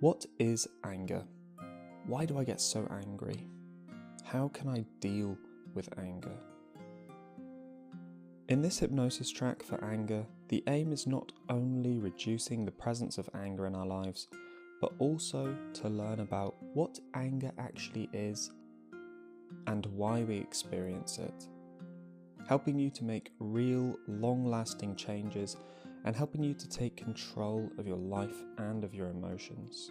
What is anger? Why do I get so angry? How can I deal with anger? In this hypnosis track for anger, the aim is not only reducing the presence of anger in our lives, but also to learn about what anger actually is and why we experience it, helping you to make real, long-lasting changes and helping you to take control of your life and of your emotions.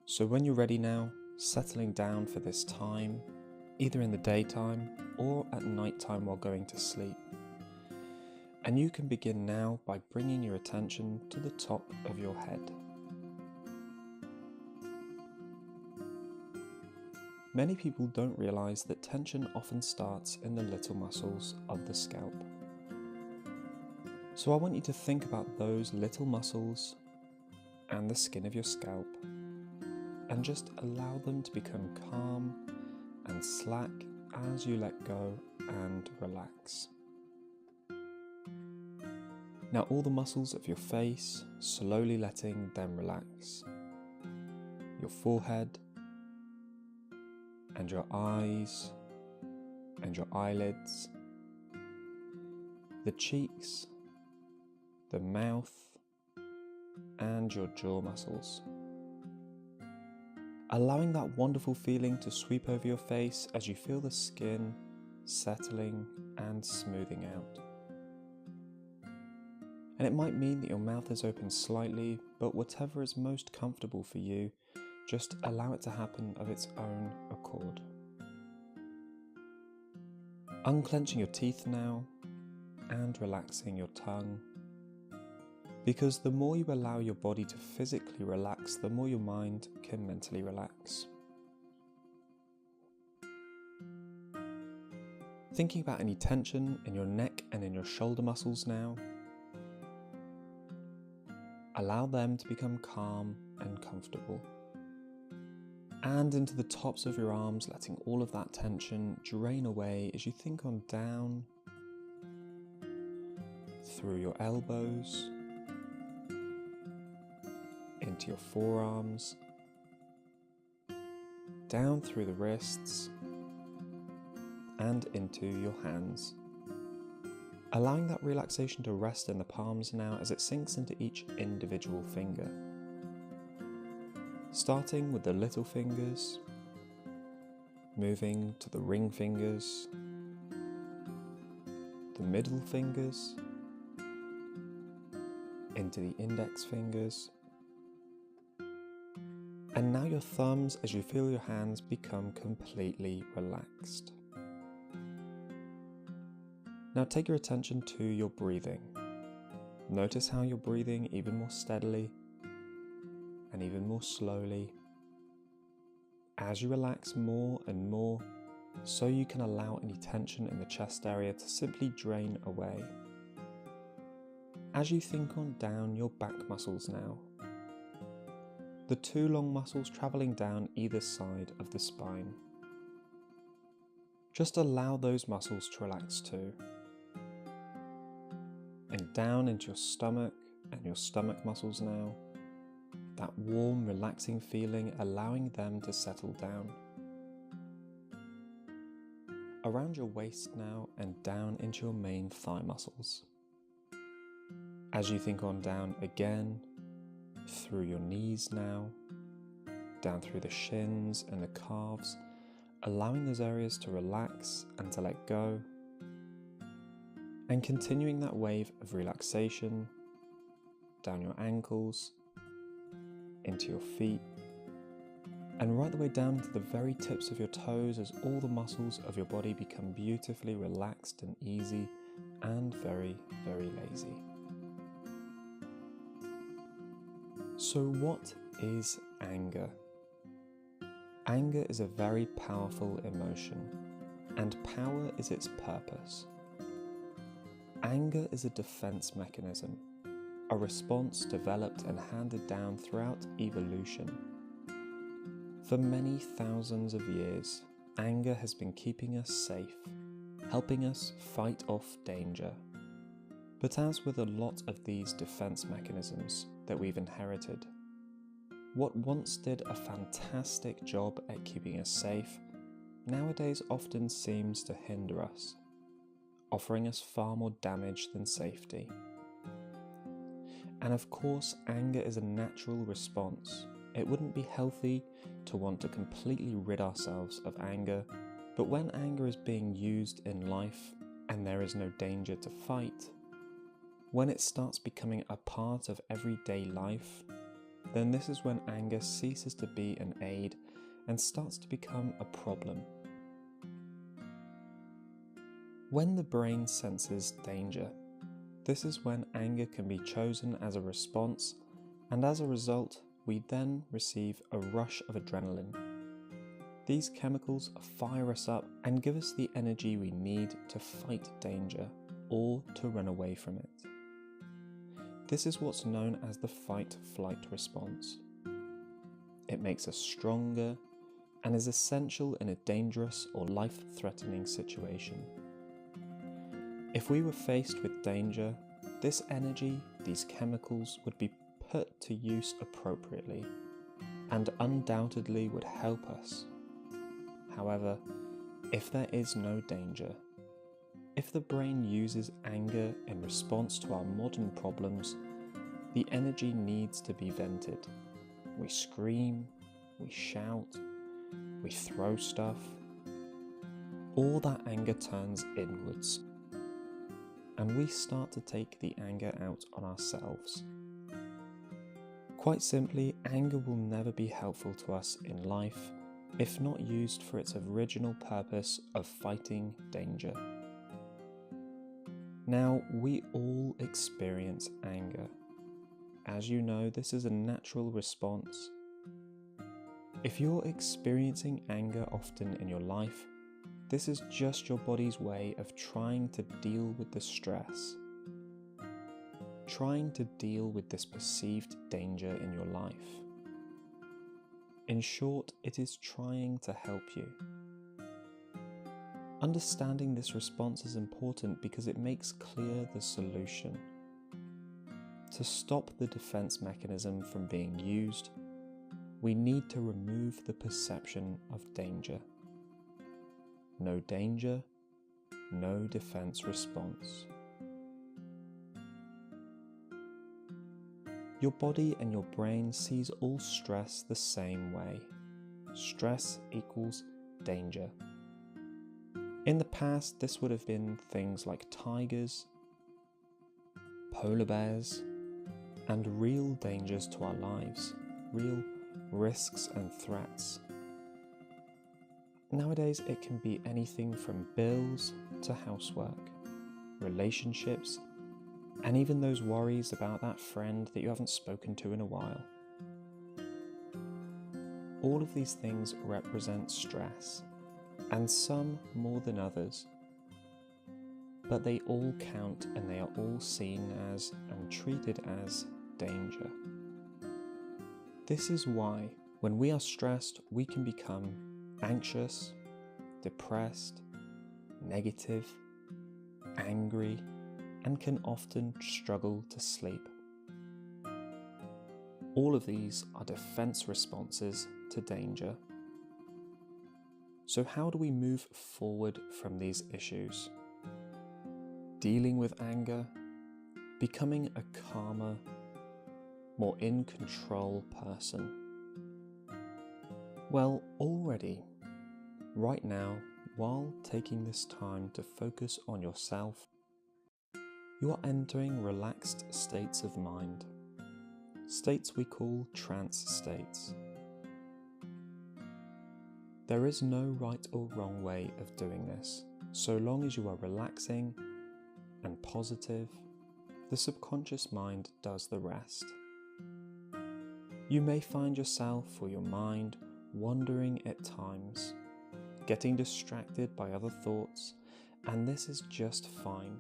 So when you're ready now, settling down for this time, either in the daytime or at nighttime while going to sleep. And you can begin now by bringing your attention to the top of your head. Many people don't realize that tension often starts in the little muscles of the scalp. So I want you to think about those little muscles and the skin of your scalp and just allow them to become calm and slack as you let go and relax. Now all the muscles of your face, slowly letting them relax. Your forehead and your eyes and your eyelids, the cheeks, the mouth and your jaw muscles. Allowing that wonderful feeling to sweep over your face as you feel the skin settling and smoothing out. And it might mean that your mouth is open slightly, but whatever is most comfortable for you, just allow it to happen of its own accord. Unclenching your teeth now and relaxing your tongue, because the more you allow your body to physically relax, the more your mind can mentally relax. Thinking about any tension in your neck and in your shoulder muscles now, allow them to become calm and comfortable. And into the tops of your arms, letting all of that tension drain away as you think on down through your elbows, into your forearms, down through the wrists, and into your hands. Allowing that relaxation to rest in the palms now as it sinks into each individual finger. Starting with the little fingers, moving to the ring fingers, the middle fingers, into the index fingers, and now your thumbs as you feel your hands become completely relaxed. Now take your attention to your breathing. Notice how you're breathing even more steadily and even more slowly as you relax more and more, so you can allow any tension in the chest area to simply drain away. As you think on down your back muscles now, the two long muscles travelling down either side of the spine. Just allow those muscles to relax too. And down into your stomach and your stomach muscles now, that warm, relaxing feeling, allowing them to settle down. Around your waist now and down into your main thigh muscles. As you think on down again, through your knees now, down through the shins and the calves, allowing those areas to relax and to let go, and continuing that wave of relaxation down your ankles, into your feet, and right the way down into the very tips of your toes as all the muscles of your body become beautifully relaxed and easy and very, very lazy. So what is anger? Anger is a very powerful emotion, and power is its purpose. Anger is a defense mechanism, a response developed and handed down throughout evolution. For many thousands of years, anger has been keeping us safe, helping us fight off danger. But as with a lot of these defense mechanisms that we've inherited, What once did a fantastic job at keeping us safe, nowadays often seems to hinder us, offering us far more damage than safety. And of course, anger is a natural response. It wouldn't be healthy to want to completely rid ourselves of anger, but when anger is being used in life and there is no danger to fight, when it starts becoming a part of everyday life, then this is when anger ceases to be an aid and starts to become a problem. When the brain senses danger, this is when anger can be chosen as a response, and as a result, we then receive a rush of adrenaline. These chemicals fire us up and give us the energy we need to fight danger or to run away from it. This is what's known as the fight-flight response. It makes us stronger and is essential in a dangerous or life-threatening situation. If we were faced with danger, this energy, these chemicals, would be put to use appropriately and undoubtedly would help us. However, if there is no danger, if the brain uses anger in response to our modern problems, the energy needs to be vented. We scream, we shout, we throw stuff. All that anger turns inwards, and we start to take the anger out on ourselves. Quite simply, anger will never be helpful to us in life if not used for its original purpose of fighting danger. Now, we all experience anger. As you know, this is a natural response. If you're experiencing anger often in your life, this is just your body's way of trying to deal with the stress, trying to deal with this perceived danger in your life. In short, it is trying to help you. Understanding this response is important because it makes clear the solution. To stop the defense mechanism from being used, we need to remove the perception of danger. No danger, no defense response. Your body and your brain sees all stress the same way. Stress equals danger. In the past, this would have been things like tigers, polar bears, and real dangers to our lives, real risks and threats. Nowadays, it can be anything from bills to housework, relationships, and even those worries about that friend that you haven't spoken to in a while. All of these things represent stress, and some more than others. But they all count and they are all seen as and treated as danger. This is why, when we are stressed, we can become anxious, depressed, negative, angry, and can often struggle to sleep. All of these are defense responses to danger. So how do we move forward from these issues? Dealing with anger, becoming a calmer, more in control person. Well, already, right now, while taking this time to focus on yourself, you are entering relaxed states of mind, states we call trance states. There is no right or wrong way of doing this. So long as you are relaxing and positive, the subconscious mind does the rest. You may find yourself or your mind wandering at times, getting distracted by other thoughts, and this is just fine,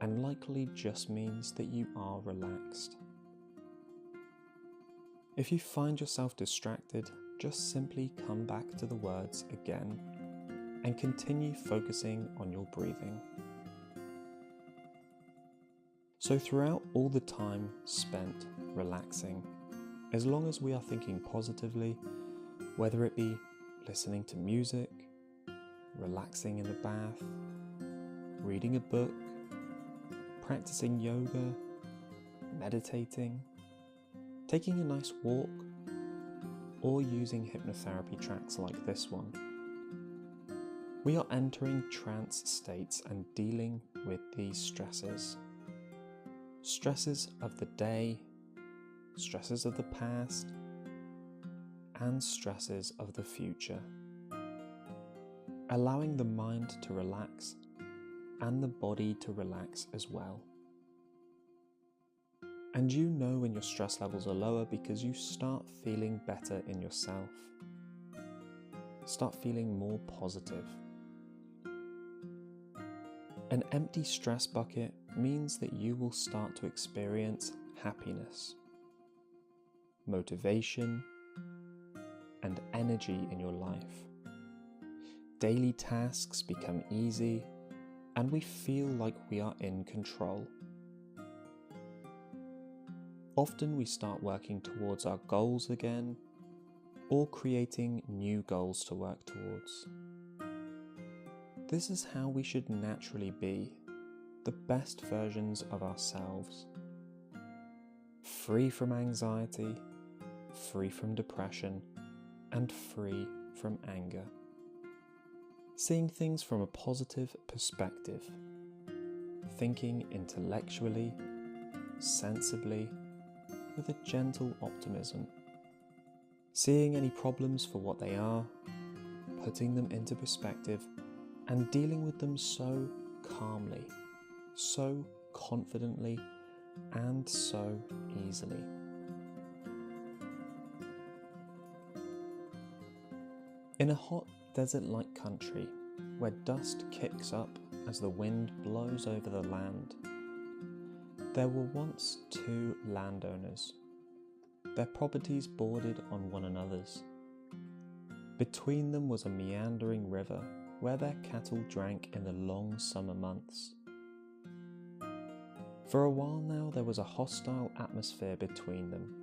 and likely just means that you are relaxed. If you find yourself distracted, just simply come back to the words again and continue focusing on your breathing. So throughout all the time spent relaxing, as long as we are thinking positively, whether it be listening to music, relaxing in the bath, reading a book, practicing yoga, meditating, taking a nice walk, or using hypnotherapy tracks like this one. We are entering trance states and dealing with these stresses. Stresses of the day, stresses of the past, and stresses of the future. Allowing the mind to relax and the body to relax as well. And you know when your stress levels are lower because you start feeling better in yourself. Start feeling more positive. An empty stress bucket means that you will start to experience happiness, motivation, and energy in your life. Daily tasks become easy, and we feel like we are in control. Often we start working towards our goals again, or creating new goals to work towards. This is how we should naturally be, the best versions of ourselves. Free from anxiety, free from depression, and free from anger. Seeing things from a positive perspective, thinking intellectually, sensibly, with a gentle optimism. Seeing any problems for what they are, putting them into perspective, and dealing with them so calmly, so confidently, and so easily. In a hot desert-like country, where dust kicks up as the wind blows over the land, there were once two landowners, their properties bordered on one another's. Between them was a meandering river where their cattle drank in the long summer months. For a while now there was a hostile atmosphere between them.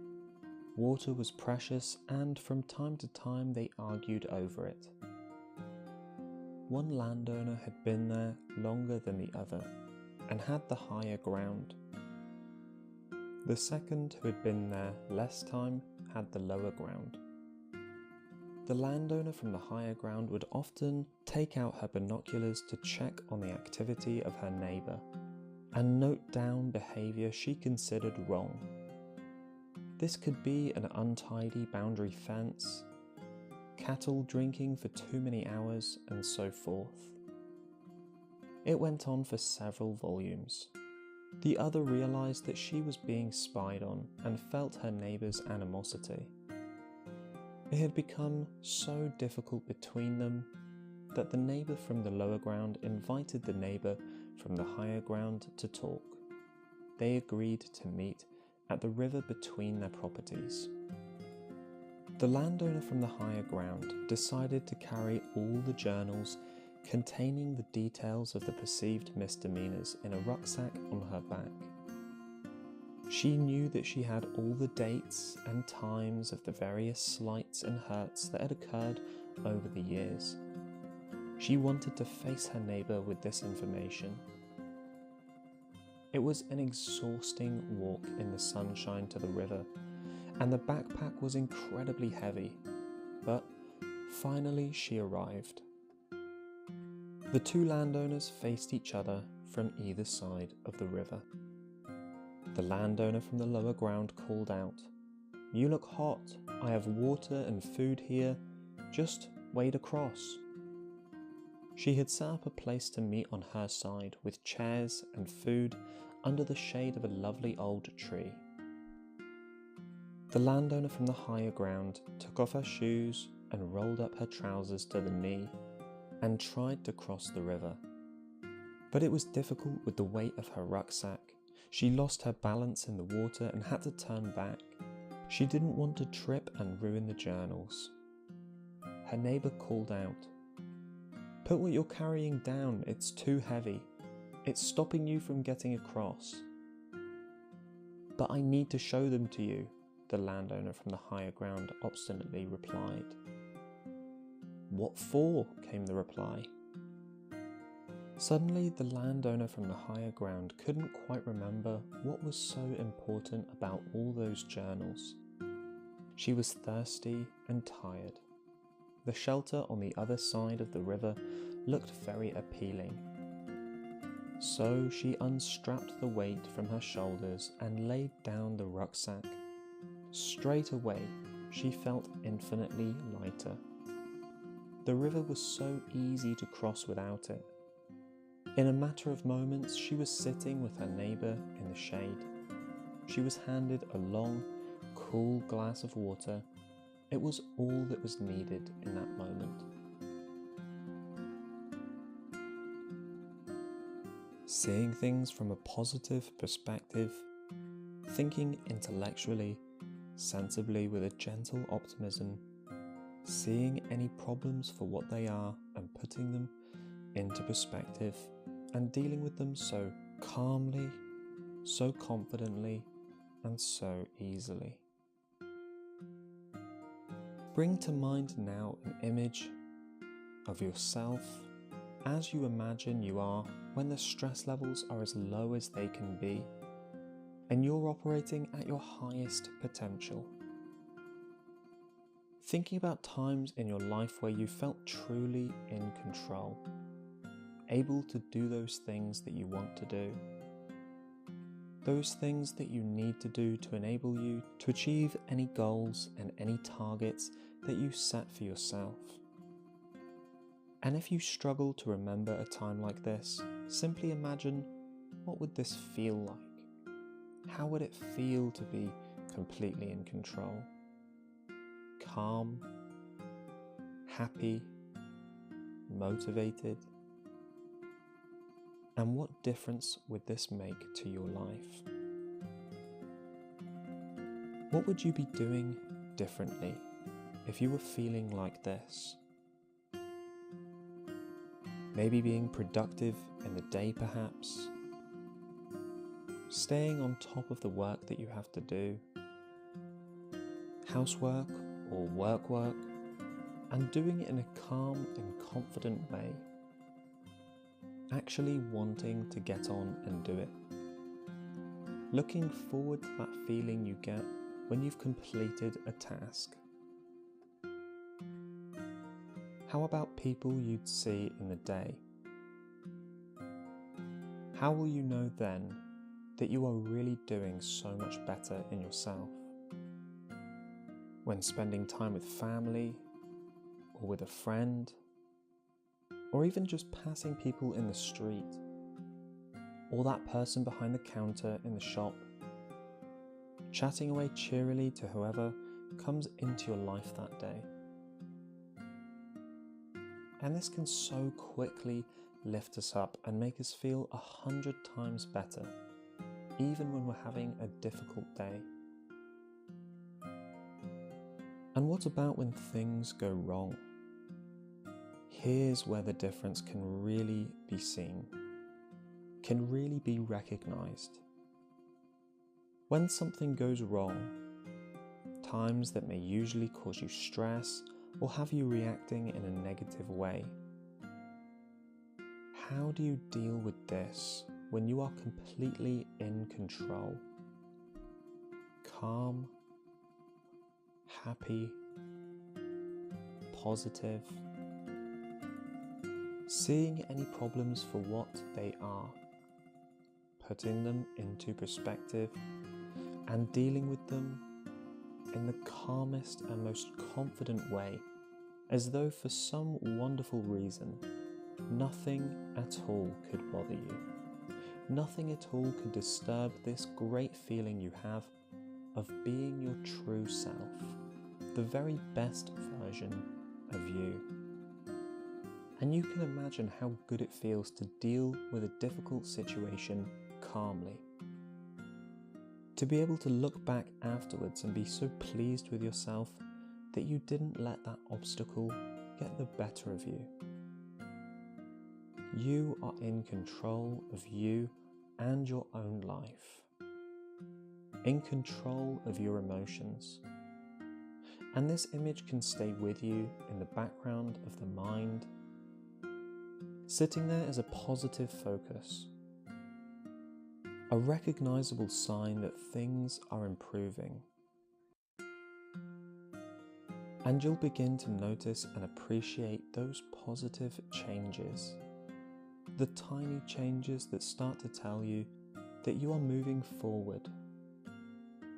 Water was precious, and from time to time they argued over it. One landowner had been there longer than the other, and had the higher ground. The second, who had been there less time, had the lower ground. The landowner from the higher ground would often take out her binoculars to check on the activity of her neighbour, and note down behaviour she considered wrong. This could be an untidy boundary fence, cattle drinking for too many hours, and so forth. It went on for several volumes. The other realised that she was being spied on and felt her neighbour's animosity. It had become so difficult between them that the neighbour from the lower ground invited the neighbour from the higher ground to talk. They agreed to meet at the river between their properties. The landowner from the higher ground decided to carry all the journals containing the details of the perceived misdemeanours in a rucksack on her back. She knew that she had all the dates and times of the various slights and hurts that had occurred over the years. She wanted to face her neighbour with this information. It was an exhausting walk in the sunshine to the river, and the backpack was incredibly heavy, but finally she arrived. The two landowners faced each other from either side of the river. The landowner from the lower ground called out, "You look hot. I have water and food here. Just wade across." She had set up a place to meet on her side with chairs and food under the shade of a lovely old tree. The landowner from the higher ground took off her shoes and rolled up her trousers to the knee and tried to cross the river. But it was difficult with the weight of her rucksack. She lost her balance in the water and had to turn back. She didn't want to trip and ruin the journals. Her neighbour called out, "Put what you're carrying down, it's too heavy. It's stopping you from getting across." "But I need to show them to you. the landowner from the higher ground obstinately replied. "What for?" came the reply. Suddenly, the landowner from the higher ground couldn't quite remember what was so important about all those journals. She was thirsty and tired. The shelter on the other side of the river looked very appealing. So she unstrapped the weight from her shoulders and laid down the rucksack. Straight away, she felt infinitely lighter. The river was so easy to cross without it. In a matter of moments, she was sitting with her neighbour in the shade. She was handed a long, cool glass of water. It was all that was needed in that moment. Seeing things from a positive perspective, thinking intellectually, sensibly with a gentle optimism, seeing any problems for what they are and putting them into perspective and dealing with them so calmly, so confidently, and so easily. Bring to mind now an image of yourself as you imagine you are when the stress levels are as low as they can be and you're operating at your highest potential. Thinking about times in your life where you felt truly in control, able to do those things that you want to do, those things that you need to do to enable you to achieve any goals and any targets that you set for yourself. And if you struggle to remember a time like this, simply imagine, what would this feel like? How would it feel to be completely in control? Calm, happy, motivated? And what difference would this make to your life? What would you be doing differently if you were feeling like this? Maybe being productive in the day perhaps, staying on top of the work that you have to do, housework or work, and doing it in a calm and confident way, actually wanting to get on and do it, looking forward to that feeling you get when you've completed a task. How about people you'd see in the day? How will you know then that you are really doing so much better in yourself? When spending time with family, or with a friend, or even just passing people in the street, or that person behind the counter in the shop, chatting away cheerily to whoever comes into your life that day. And this can so quickly lift us up and make us feel 100 times better, even when we're having a difficult day. And what about when things go wrong? Here's where the difference can really be seen, can really be recognized. When something goes wrong, times that may usually cause you stress or have you reacting in a negative way, how do you deal with this when you are completely in control? Calm, happy, positive, seeing any problems for what they are, putting them into perspective, and dealing with them in the calmest and most confident way, as though for some wonderful reason, nothing at all could bother you. Nothing at all could disturb this great feeling you have of being your true self, the very best version of you. And you can imagine how good it feels to deal with a difficult situation calmly. To be able to look back afterwards and be so pleased with yourself that you didn't let that obstacle get the better of you. You are in control of you and your own life. in control of your emotions. And this image can stay with you in the background of the mind, sitting there as a positive focus, a recognizable sign that things are improving. And you'll begin to notice and appreciate those positive changes, the tiny changes that start to tell you that you are moving forward,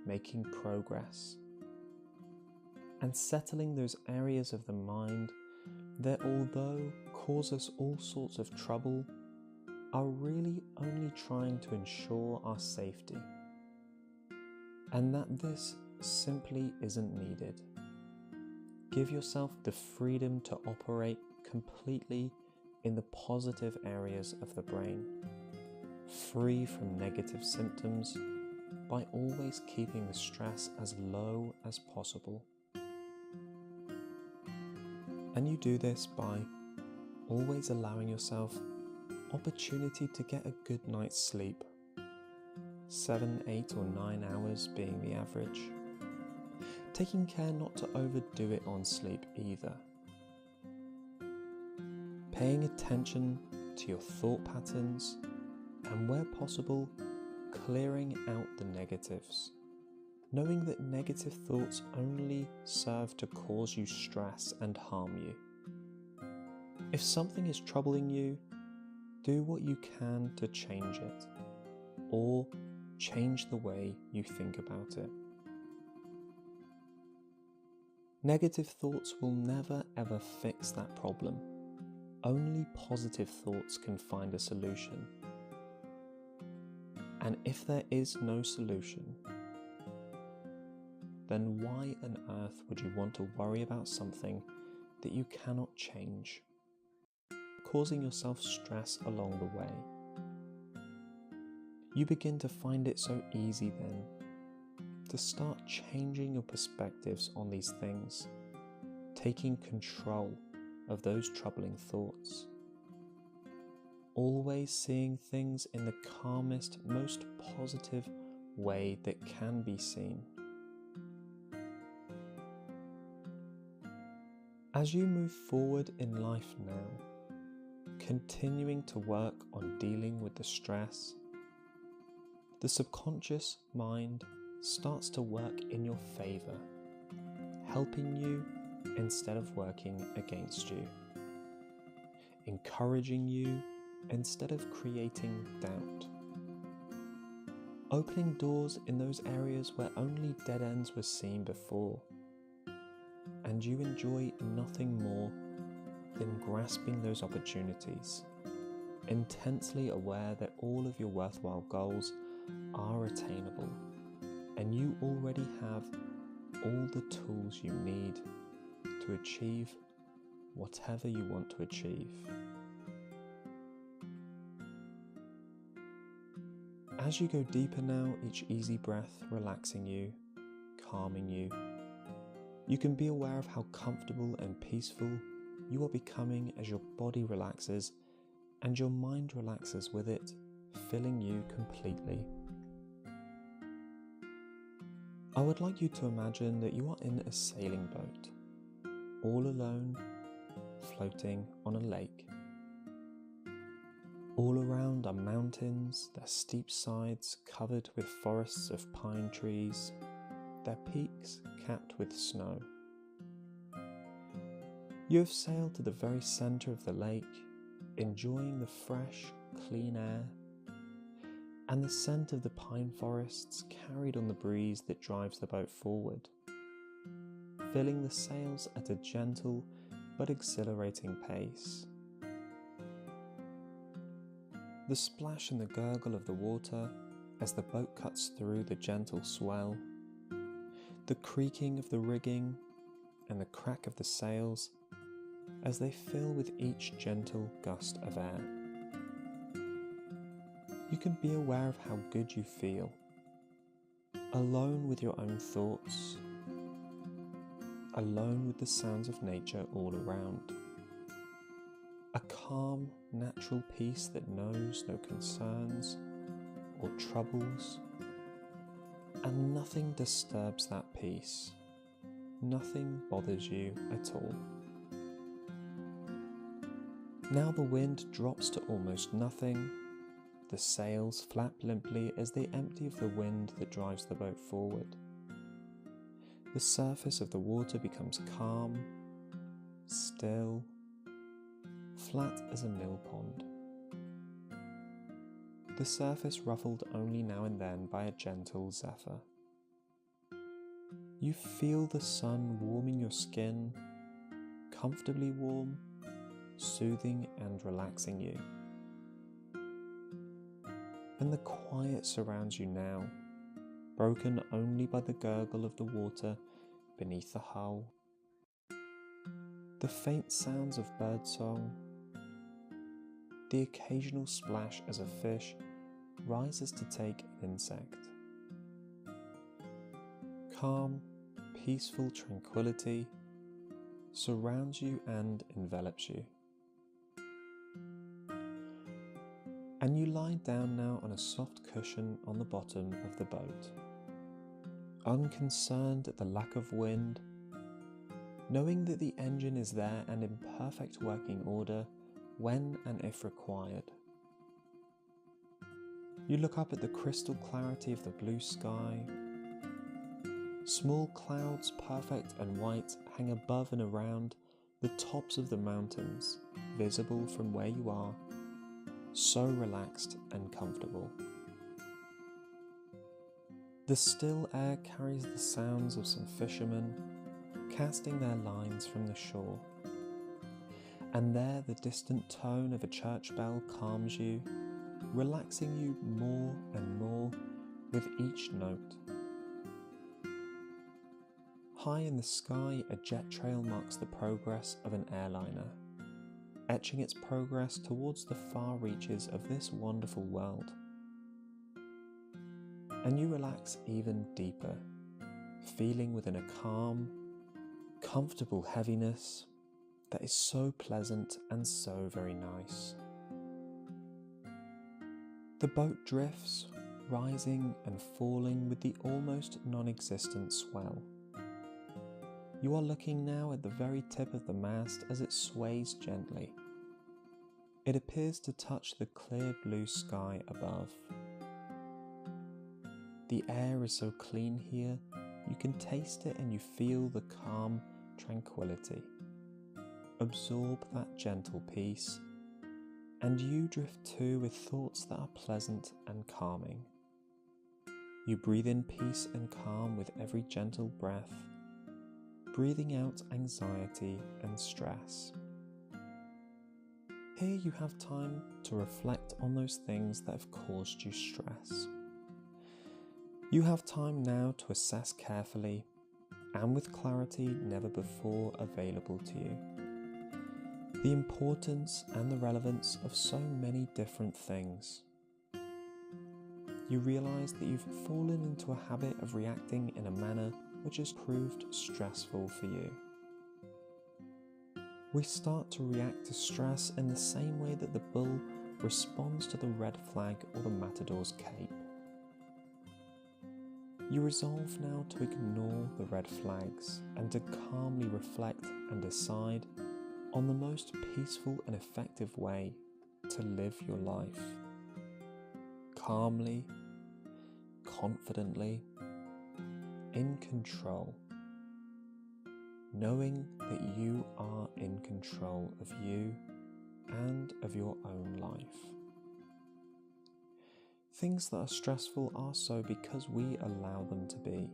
making progress, and settling those areas of the mind that, although cause us all sorts of trouble, are really only trying to ensure our safety, and that this simply isn't needed. Give yourself the freedom to operate completely in the positive areas of the brain, free from negative symptoms, by always keeping the stress as low as possible. And you do this by always allowing yourself opportunity to get a good night's sleep, 7, 8 or 9 hours being the average. Taking care not to overdo it on sleep either. Paying attention to your thought patterns and, where possible, clearing out the negatives. Knowing that negative thoughts only serve to cause you stress and harm you. If something is troubling you, do what you can to change it, or change the way you think about it. Negative thoughts will never ever fix that problem. Only positive thoughts can find a solution. And if there is no solution, then why on earth would you want to worry about something that you cannot change, causing yourself stress along the way? You begin to find it so easy then to start changing your perspectives on these things, taking control of those troubling thoughts, always seeing things in the calmest, most positive way that can be seen. As you move forward in life now, continuing to work on dealing with the stress, the subconscious mind starts to work in your favor, helping you instead of working against you, encouraging you instead of creating doubt, opening doors in those areas where only dead ends were seen before, and you enjoy nothing more than grasping those opportunities, intensely aware that all of your worthwhile goals are attainable, and you already have all the tools you need to achieve whatever you want to achieve. As you go deeper now, each easy breath relaxing you, calming you, you can be aware of how comfortable and peaceful you are becoming as your body relaxes and your mind relaxes with it, filling you completely. I would like you to imagine that you are in a sailing boat, all alone, floating on a lake. All around are mountains, their steep sides covered with forests of pine trees, their peaks capped with snow. You have sailed to the very center of the lake, enjoying the fresh, clean air and the scent of the pine forests carried on the breeze that drives the boat forward, filling the sails at a gentle but exhilarating pace. The splash and the gurgle of the water as the boat cuts through the gentle swell, the creaking of the rigging and the crack of the sails as they fill with each gentle gust of air. You can be aware of how good you feel, alone with your own thoughts, alone with the sounds of nature all around. A calm, natural peace that knows no concerns or troubles, and nothing disturbs that peace. Nothing bothers you at all. Now the wind drops to almost nothing. The sails flap limply as they empty of the wind that drives the boat forward. The surface of the water becomes calm, still, flat as a mill pond. The surface ruffled only now and then by a gentle zephyr. You feel the sun warming your skin, comfortably warm, soothing and relaxing you. And the quiet surrounds you now, broken only by the gurgle of the water beneath the hull, the faint sounds of birdsong, the occasional splash as a fish rises to take an insect. Calm, peaceful tranquility surrounds you and envelops you. And you lie down now on a soft cushion on the bottom of the boat, unconcerned at the lack of wind, knowing that the engine is there and in perfect working order when and if required. You look up at the crystal clarity of the blue sky. Small clouds, perfect and white, hang above and around the tops of the mountains, visible from where you are, so relaxed and comfortable. The still air carries the sounds of some fishermen casting their lines from the shore, and there the distant tone of a church bell calms you, relaxing you more and more with each note. High in the sky, a jet trail marks the progress of an airliner, etching its progress towards the far reaches of this wonderful world. And you relax even deeper, feeling within a calm, comfortable heaviness that is so pleasant and so very nice. The boat drifts, rising and falling with the almost non-existent swell. You are looking now at the very tip of the mast as it sways gently. It appears to touch the clear blue sky above. The air is so clean here, you can taste it and you feel the calm tranquility. Absorb that gentle peace, and you drift too with thoughts that are pleasant and calming. You breathe in peace and calm with every gentle breath, breathing out anxiety and stress. Here you have time to reflect on those things that have caused you stress. You have time now to assess carefully and with clarity never before available to you the importance and the relevance of so many different things. You realize that you've fallen into a habit of reacting in a manner which has proved stressful for you. We start to react to stress in the same way that the bull responds to the red flag or the matador's cape. You resolve now to ignore the red flags and to calmly reflect and decide on the most peaceful and effective way to live your life. Calmly, confidently, in control, knowing that you are in control of you and of your own life. Things that are stressful are so because we allow them to be.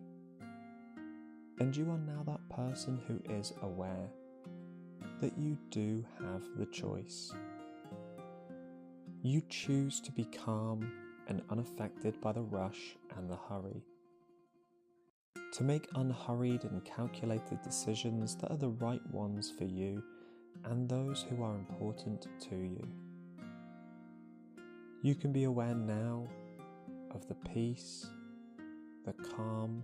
And you are now that person who is aware that you do have the choice. You choose to be calm and unaffected by the rush and the hurry. To make unhurried and calculated decisions that are the right ones for you and those who are important to you. You can be aware now of the peace, the calm,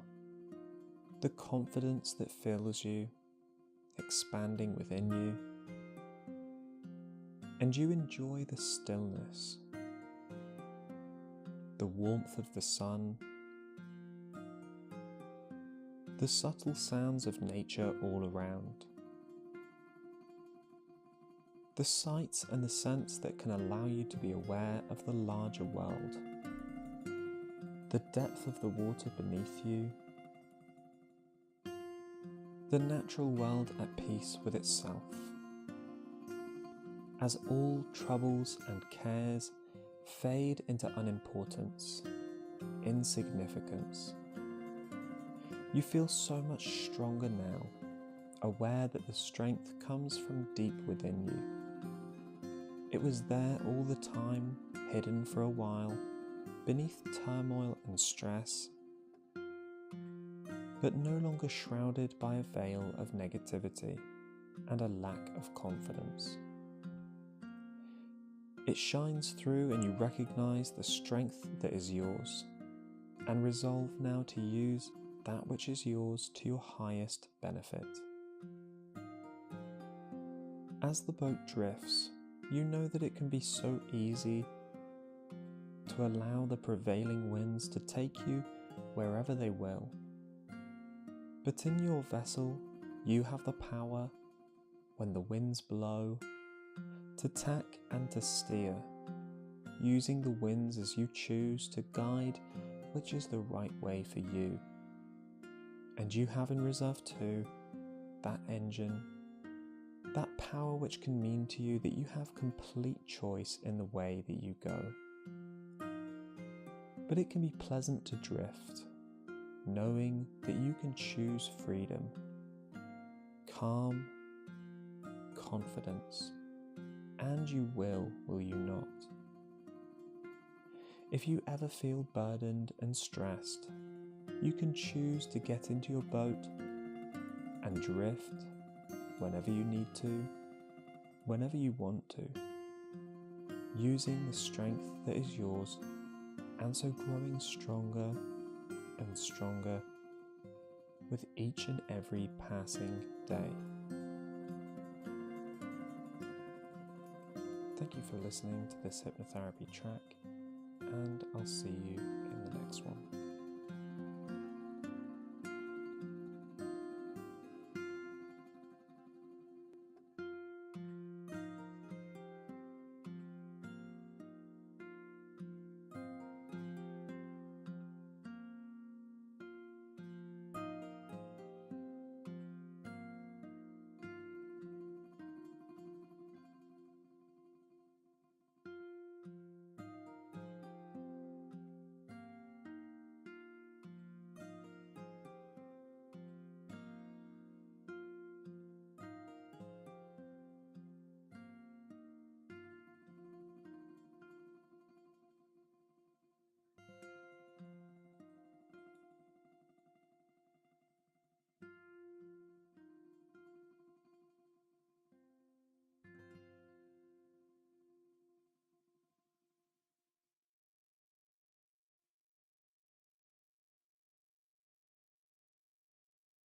the confidence that fills you, expanding within you, and you enjoy the stillness, the warmth of the sun, the subtle sounds of nature all around, the sights and the scents that can allow you to be aware of the larger world, the depth of the water beneath you, the natural world at peace with itself. As all troubles and cares fade into unimportance, insignificance, you feel so much stronger now, aware that the strength comes from deep within you. It was there all the time, hidden for a while, beneath turmoil and stress, but no longer shrouded by a veil of negativity and a lack of confidence. It shines through and you recognize the strength that is yours, and resolve now to use that which is yours to your highest benefit. As the boat drifts, you know that it can be so easy to allow the prevailing winds to take you wherever they will. But in your vessel, you have the power, when the winds blow, to tack and to steer, using the winds as you choose to guide which is the right way for you. And you have in reserve too that engine, that power which can mean to you that you have complete choice in the way that you go. But it can be pleasant to drift, knowing that you can choose freedom, calm, confidence, and you will you not? If you ever feel burdened and stressed, you can choose to get into your boat and drift whenever you need to, whenever you want to, using the strength that is yours, and so growing stronger and stronger with each and every passing day. Thank you for listening to this hypnotherapy track, and I'll see you in the next one.